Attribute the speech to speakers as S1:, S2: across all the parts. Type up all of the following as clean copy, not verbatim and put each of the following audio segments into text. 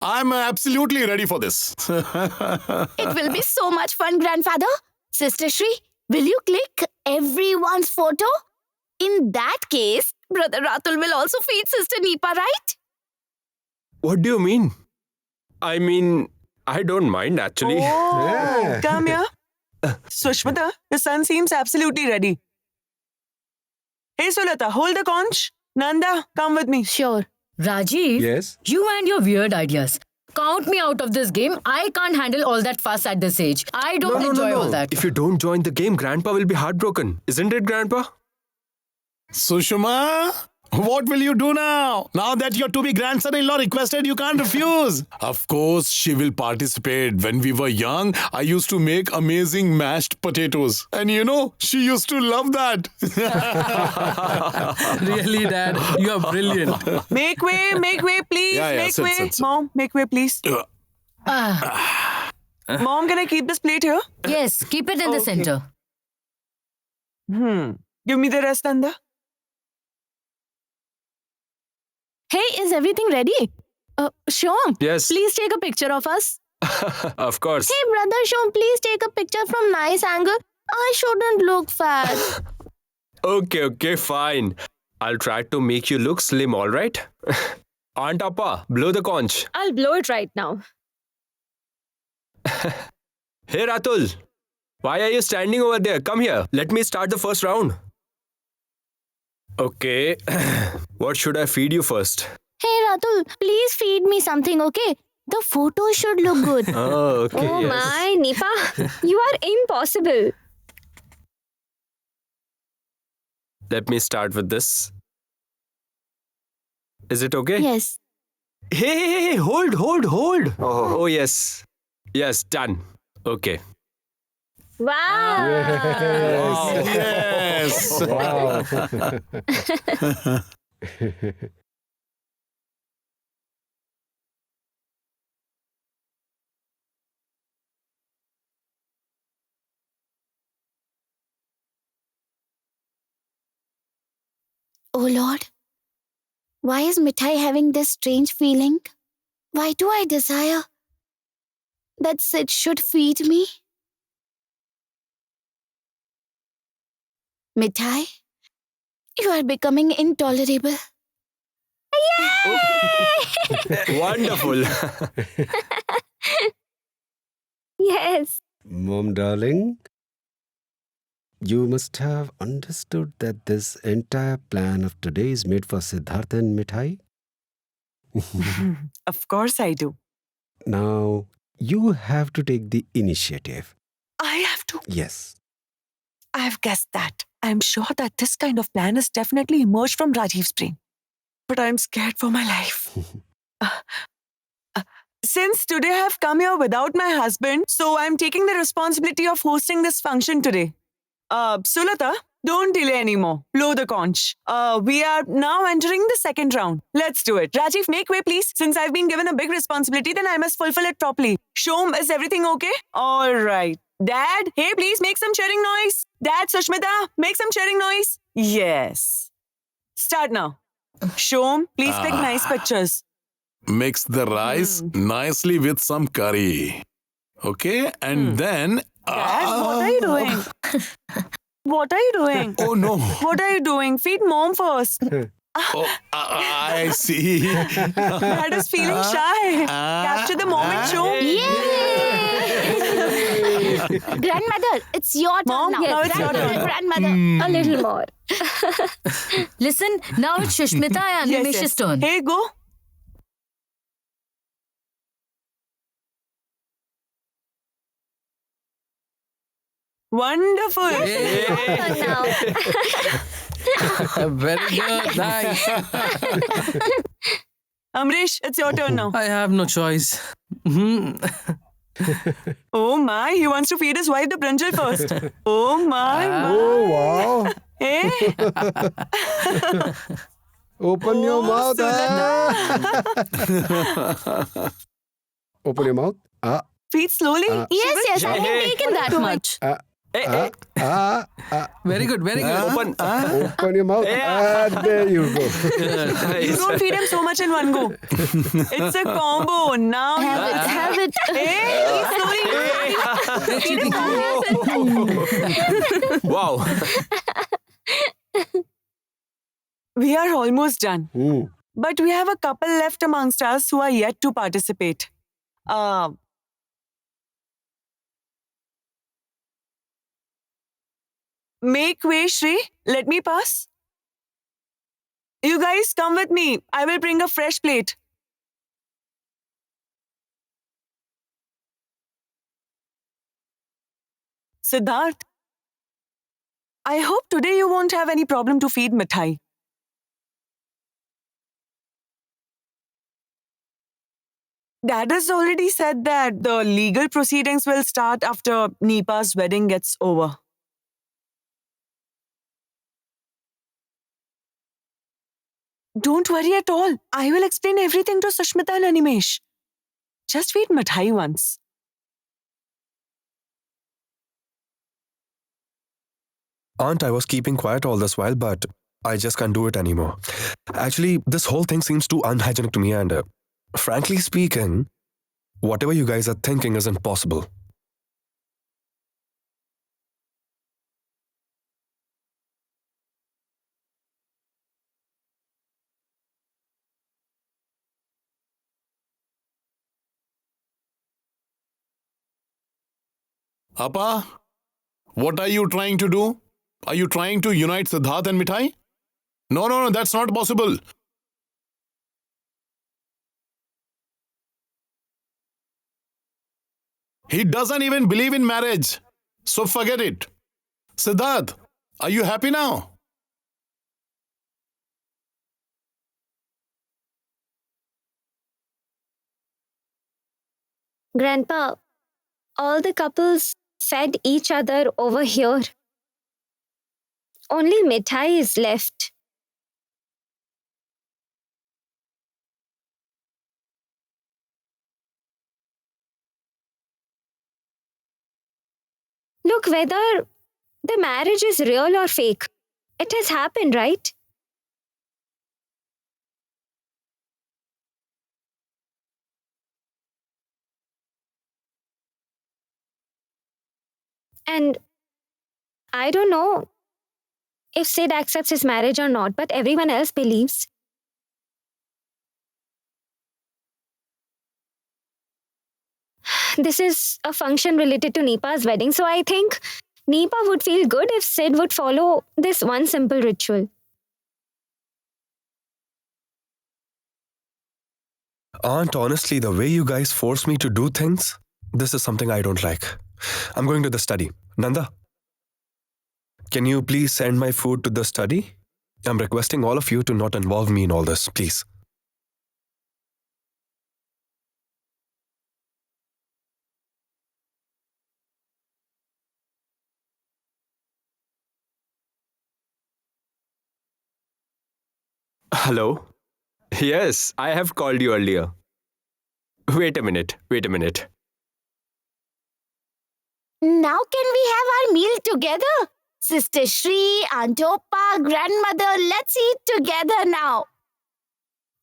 S1: I'm absolutely ready for this.
S2: It will be so much fun, grandfather. Sister Shri, will you click everyone's photo? In that case, Brother Ratul will also feed Sister Nipa, right?
S3: What do you mean? I mean, I don't mind actually.
S4: Oh, come here. Sushmita, your son seems absolutely ready. Hey, Sulata, hold the conch. Nanda, come with me.
S2: Sure.
S5: Rajiv,
S6: Yes?
S5: you and your weird ideas. Count me out of this game. I can't handle all that fuss at this age. I don't enjoy all that.
S3: If you don't join the game, Grandpa will be heartbroken. Isn't it, Grandpa?
S1: Sushma, what will you do now? Now that your to-be grandson-in-law requested, you can't refuse. Of course, she will participate. When we were young, I used to make amazing mashed potatoes. And you know, she used to love that.
S7: Really, Dad? You are brilliant.
S4: Make way, please.
S1: Yeah,
S4: make
S1: sit,
S4: way.
S1: sit, sit.
S4: Mom, make way, please. Mom, can I keep this plate here?
S5: Yes, keep it in the
S4: Okay.
S5: center.
S4: Give me the rest, Nanda.
S2: Hey, is everything ready? Shom,
S3: Yes.
S2: please take a picture of us.
S3: Of course.
S2: Hey, brother Shom, please take a picture from nice angle. I shouldn't look fat.
S3: Okay, fine. I'll try to make you look slim, alright? Aunt Appa, blow the conch.
S8: I'll blow it right now.
S3: Hey, Ratul. Why are you standing over there? Come here. Let me start the first round. Okay. What should I feed you first?
S2: Hey, Ratul, please feed me something, okay? The photo should look good.
S3: Oh, okay.
S8: Oh
S3: yes.
S8: my, Nipa, you are impossible.
S3: Let me start with this. Is it okay?
S2: Yes.
S3: Hey, hold. Oh, yes. Yes, done. Okay.
S8: Wow.
S1: Yes.
S6: Wow.
S2: Oh Lord, why is Mithai having this strange feeling? Why do I desire that Sid should feed me? Mithai, you are becoming intolerable.
S3: Wonderful.
S8: Yes.
S6: Mom, darling, you must have understood that this entire plan of today is made for Siddhartha and Mithai.
S4: Of course I do.
S6: Now, you have to take the initiative.
S4: I have to.
S6: Yes.
S4: I've guessed that. I'm sure that this kind of plan has definitely emerged from Rajiv's brain. But I'm scared for my life. Since today I've come here without my husband, so I'm taking the responsibility of hosting this function today. Sulata, don't delay anymore. Blow the conch. We are now entering the second round. Let's do it. Rajiv, make way, please. Since I've been given a big responsibility, then I must fulfill it properly. Shom, is everything okay? All right. Dad, hey, please make some cheering noise. Dad, Sushmita, make some cheering noise. Yes. Start now. Shom, please click nice pictures.
S1: Mix the rice nicely with some curry. Okay? And then...
S4: Dad, what are you doing? What are you doing?
S1: Oh no.
S4: What are you doing? Feed mom first.
S1: Oh, I see.
S4: Dad is feeling shy. Capture the moment, Shom.
S2: Grandmother, it's your turn
S4: Mom,
S2: now.
S4: now it's your turn.
S2: Grandmother.
S8: A little more.
S5: Listen, now it's Shushmita and Nimish's turn.
S4: Hey, go. Wonderful.
S8: Turn now.
S7: Very good. Nice.
S4: Amrish, it's your turn now.
S7: I have no choice.
S4: Oh my, he wants to feed his wife the brinjal first. Oh my.
S6: Oh, wow.
S4: Hey.
S6: Open your mouth.
S4: Sulata.
S6: Open your mouth.
S4: Feed slowly.
S2: Yes, I haven't taken that much.
S7: Very good, very good.
S3: Open.
S6: Open your mouth. There you go.
S4: You don't feed him so much in one go. It's a combo. Now
S2: Have it.
S4: Hey, slowly. Feed him
S3: Wow.
S4: We are almost done.
S6: Hmm.
S4: But we have a couple left amongst us who are yet to participate. Make way, Shri. Let me pass. You guys come with me. I will bring a fresh plate. Siddharth, I hope today you won't have any problem to feed Mithai. Dad has already said that the legal proceedings will start after Nipa's wedding gets over. Don't worry at all. I will explain everything to Sushmita and Animesh. Just feed Mithai once.
S9: Aunt, I was keeping quiet all this while, but I just can't do it anymore. Actually, this whole thing seems too unhygienic to me, and frankly speaking, whatever you guys are thinking isn't possible.
S1: Appa, what are you trying to do? Are you trying to unite Siddharth and Mithai? No, that's not possible. He doesn't even believe in marriage. So forget it. Siddharth, are you happy now?
S8: Grandpa, all the couples fed each other over here. Only Mithai is left. Look, whether the marriage is real or fake, it has happened, right? And I don't know if Sid accepts his marriage or not, but everyone else believes. This is a function related to Nipa's wedding, so I think Nipa would feel good if Sid would follow this one simple ritual.
S9: Aunt, honestly, the way you guys force me to do things, this is something I don't like. I'm going to the study. Nanda, can you please send my food to the study? I'm requesting all of you to not involve me in all this, please.
S3: Hello? Yes, I have called you earlier. Wait a minute.
S2: Now can we have our meal together? Sister Shri, Aunt Oppa, grandmother, let's eat together now.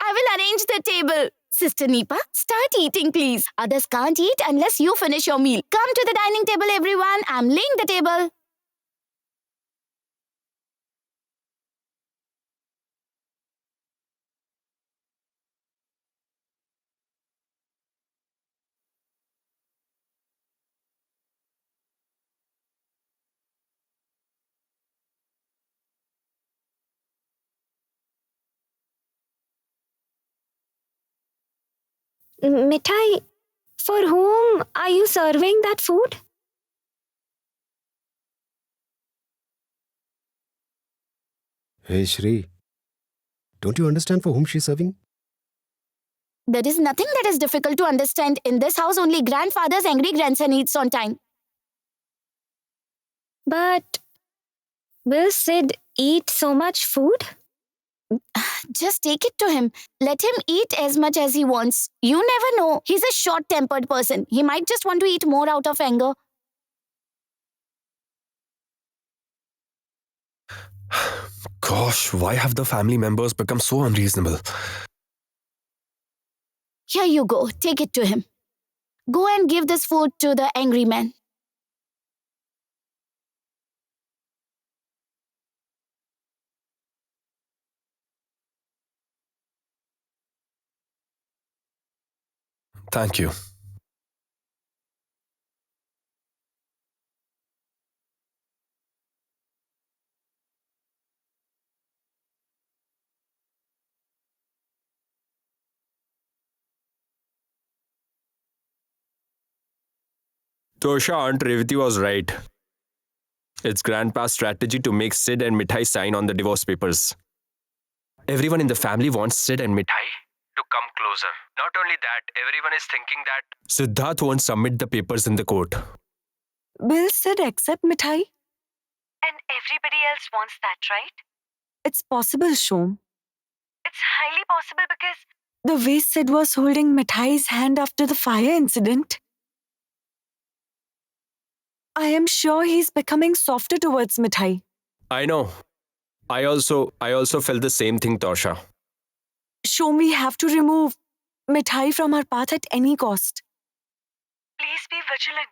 S2: I will arrange the table. Sister Nipa, start eating please. Others can't eat unless you finish your meal. Come to the dining table everyone. I'm laying the table.
S8: Mithai, for whom are you serving that food?
S6: Hey, Shri. Don't you understand for whom she's serving?
S2: There is nothing that is difficult to understand. In this house, only grandfather's angry grandson eats on time.
S8: But will Sid eat so much food?
S2: Just take it to him. Let him eat as much as he wants. You never know. He's a short-tempered person. He might just want to eat more out of anger.
S9: Gosh, why have the family members become so unreasonable?
S2: Here you go. Take it to him. Go and give this food to the angry man.
S9: Thank you.
S3: Tosha, Aunt Revati was right. It's Grandpa's strategy to make Sid and Mithai sign on the divorce papers. Everyone in the family wants Sid and Mithai to come closer. Not only that, everyone is thinking that Siddharth won't submit the papers in the court.
S4: Will Sid accept Mithai?
S10: And everybody else wants that, right?
S4: It's possible, Shom.
S10: It's highly possible because
S4: The way Sid was holding Mithai's hand after the fire incident, I am sure he's becoming softer towards Mithai.
S3: I know. I also felt the same thing, Tosha.
S4: Shom, we have to remove Mithai from our path at any cost.
S10: please be vigilant.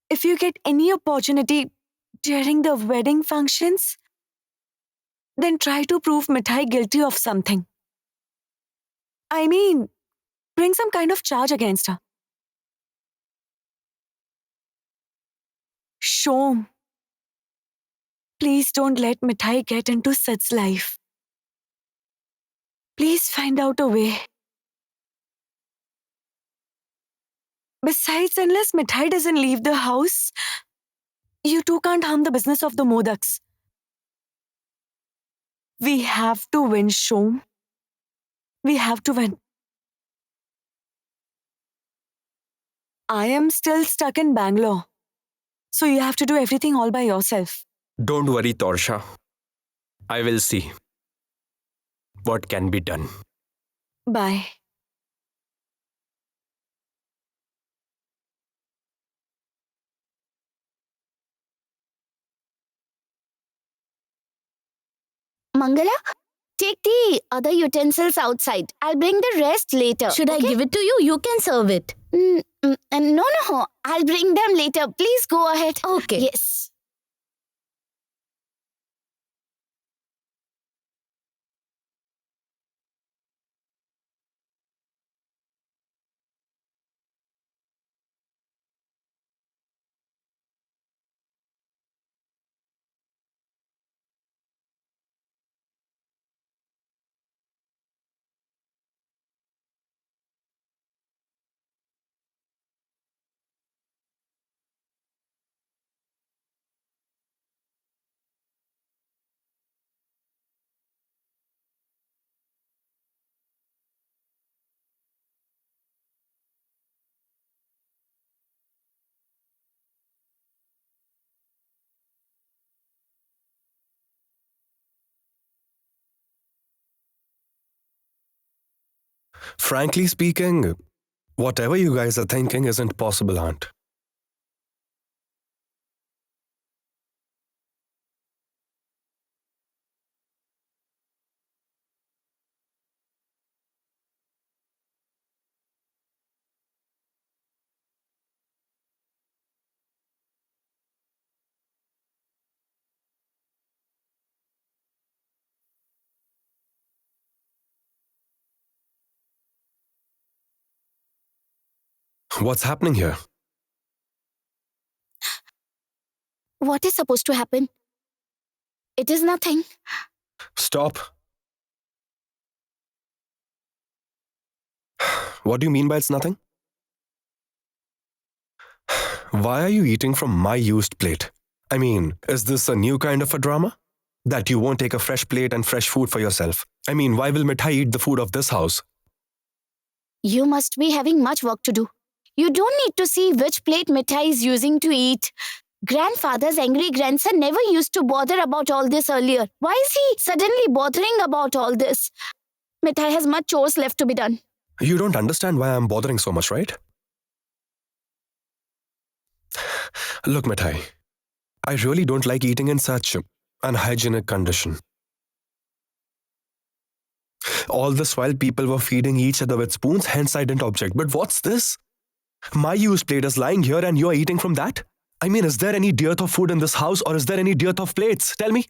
S4: If you get any opportunity during the wedding functions, then try to prove Mithai guilty of something. I mean, bring some kind of charge against her. Shom, please don't let Mithai get into Sid's life. Please find out a way. Besides, unless Mithai doesn't leave the house, you two can't harm the business of the Modaks. We have to win, Shom. We have to win. I am still stuck in Bangalore, so you have to do everything all by yourself.
S3: Don't worry, Tosha. I will see what can be done.
S4: Bye.
S2: Mangala, take the other utensils outside. I'll bring the rest later.
S5: Should I give it to you? You can serve it.
S2: No. I'll bring them later. Please go ahead.
S5: Okay.
S2: Yes.
S9: Frankly speaking, whatever you guys are thinking isn't possible, Aunt. What's happening here?
S2: What is supposed to happen? It is nothing.
S9: Stop. What do you mean by it's nothing? Why are you eating from my used plate? I mean, is this a new kind of a drama? That you won't take a fresh plate and fresh food for yourself? I mean, why will Mithai eat the food of this house?
S2: You must be having much work to do. You don't need to see which plate Mithai is using to eat. Grandfather's angry grandson never used to bother about all this earlier. Why is he suddenly bothering about all this? Mithai has much chores left to be done.
S9: You don't understand why I'm bothering so much, right? Look, Mithai, I really don't like eating in such unhygienic condition. All this while people were feeding each other with spoons, hence I didn't object. But what's this? My used plate is lying here and you're eating from that? I mean, is there any dearth of food in this house or is there any dearth of plates? Tell me.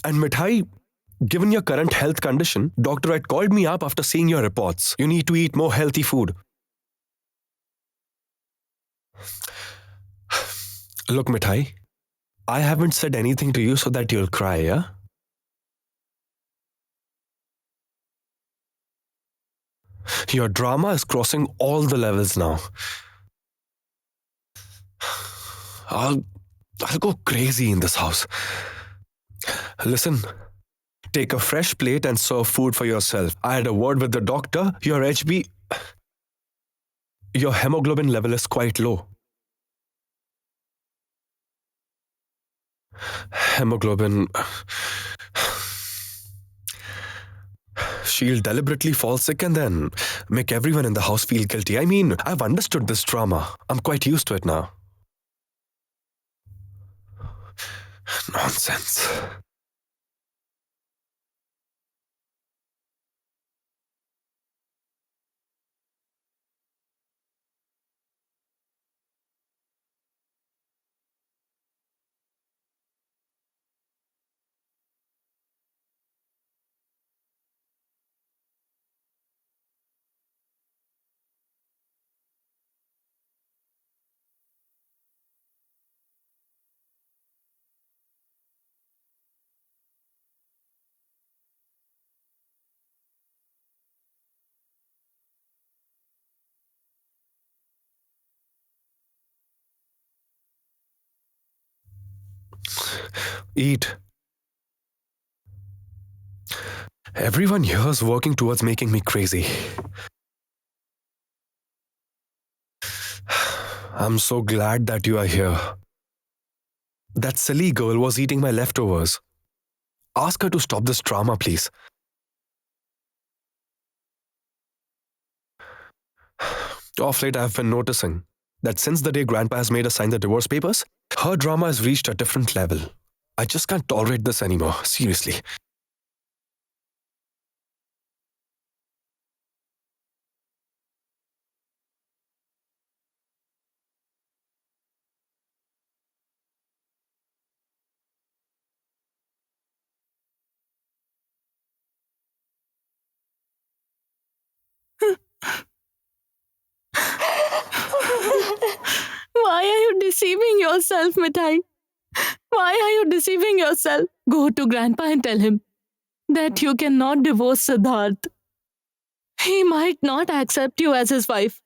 S9: And Mithai, given your current health condition, doctor had called me up after seeing your reports. You need to eat more healthy food. Look, Mithai, I haven't said anything to you so that you'll cry, yeah? Your drama is crossing all the levels now. I'll go crazy in this house. Listen, take a fresh plate and serve food for yourself. I had a word with the doctor. Your hemoglobin level is quite low. Hemoglobin. She'll deliberately fall sick and then make everyone in the house feel guilty. I mean, I've understood this drama. I'm quite used to it now. Nonsense. Eat. Everyone here is working towards making me crazy. I'm so glad that you are here. That silly girl was eating my leftovers. Ask her to stop this drama, please. Off late, I've been noticing that since the day Grandpa has made us sign the divorce papers, her drama has reached a different level. I just can't tolerate this anymore, seriously.
S4: Why are you deceiving yourself, Mithai? Why are you deceiving yourself? Go to Grandpa and tell him that you cannot divorce Siddharth. He might not accept you as his wife.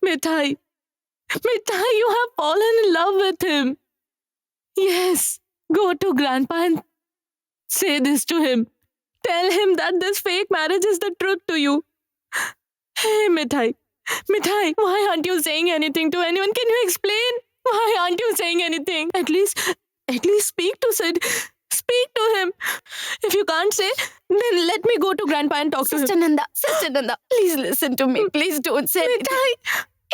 S4: Mithai, you have fallen in love with him. Yes, go to Grandpa and say this to him. Tell him that this fake marriage is the truth to you. Hey, Mithai, why aren't you saying anything to anyone? Can you explain? Why aren't you saying anything? At least speak to Sid. Speak to him. If you can't say, then let me go to Grandpa and talk to him.
S2: Sister Nanda, please listen to me. Please don't say anything.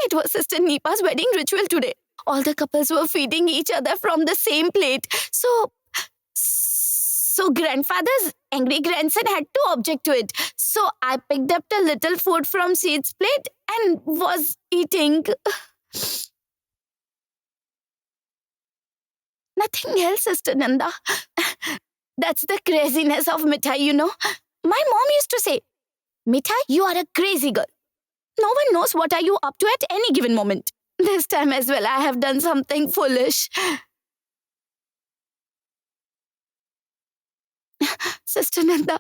S2: It was Sister Nipa's wedding ritual today. All the couples were feeding each other from the same plate. So grandfather's angry grandson had to object to it. So I picked up a little food from Sid's plate and was eating. Nothing else, Sister Nanda. That's the craziness of Mithai, you know. My mom used to say, Mithai, you are a crazy girl. No one knows what are you up to at any given moment. This time as well, I have done something foolish. Sister Nanda,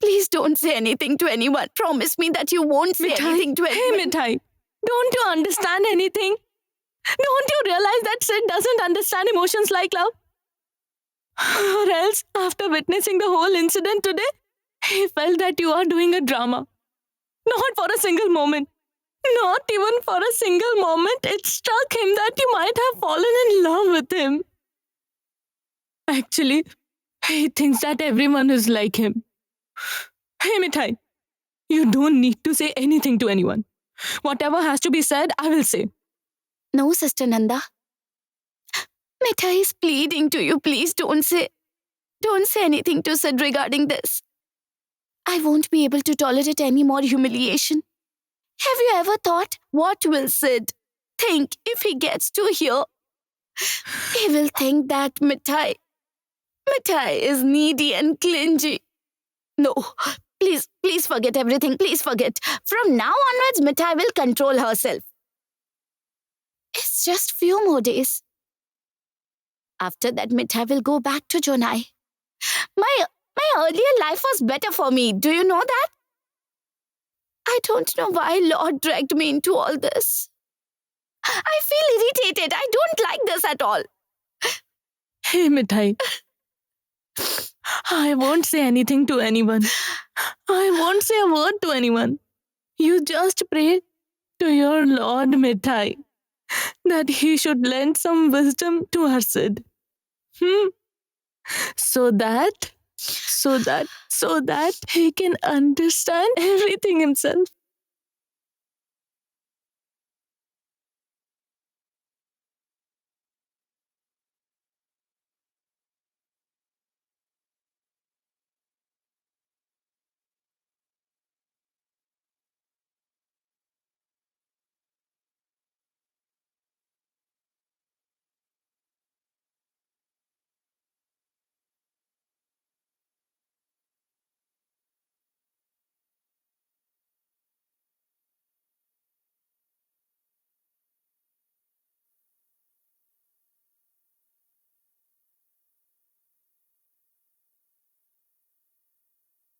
S2: please don't say anything to anyone. Promise me that you won't say anything to anyone.
S4: Hey, Mithai, don't you understand anything? Don't you realize that Sid doesn't understand emotions like love? Or else, after witnessing the whole incident today, he felt that you are doing a drama. Not for a single moment. Not even for a single moment, it struck him that you might have fallen in love with him. Actually, he thinks that everyone is like him. Hey, Mithai, you don't need to say anything to anyone. Whatever has to be said, I will say.
S2: No, Sister Nanda. Mithai is pleading to you. Please don't say anything to Sid regarding this. I won't be able to tolerate any more humiliation. Have you ever thought, what will Sid think if he gets to hear? He will think that Mithai is needy and clingy. No, please forget everything. Please forget. From now onwards, Mithai will control herself. It's just few more days. After that, Mithai will go back to Jonai. My earlier life was better for me. Do you know that? I don't know why Lord dragged me into all this. I feel irritated. I don't like this at all.
S11: Hey, Mithai. I won't say anything to anyone. I won't say a word to anyone. You just pray to your Lord Mithai that he should lend some wisdom to our Sid. So that he can understand everything himself.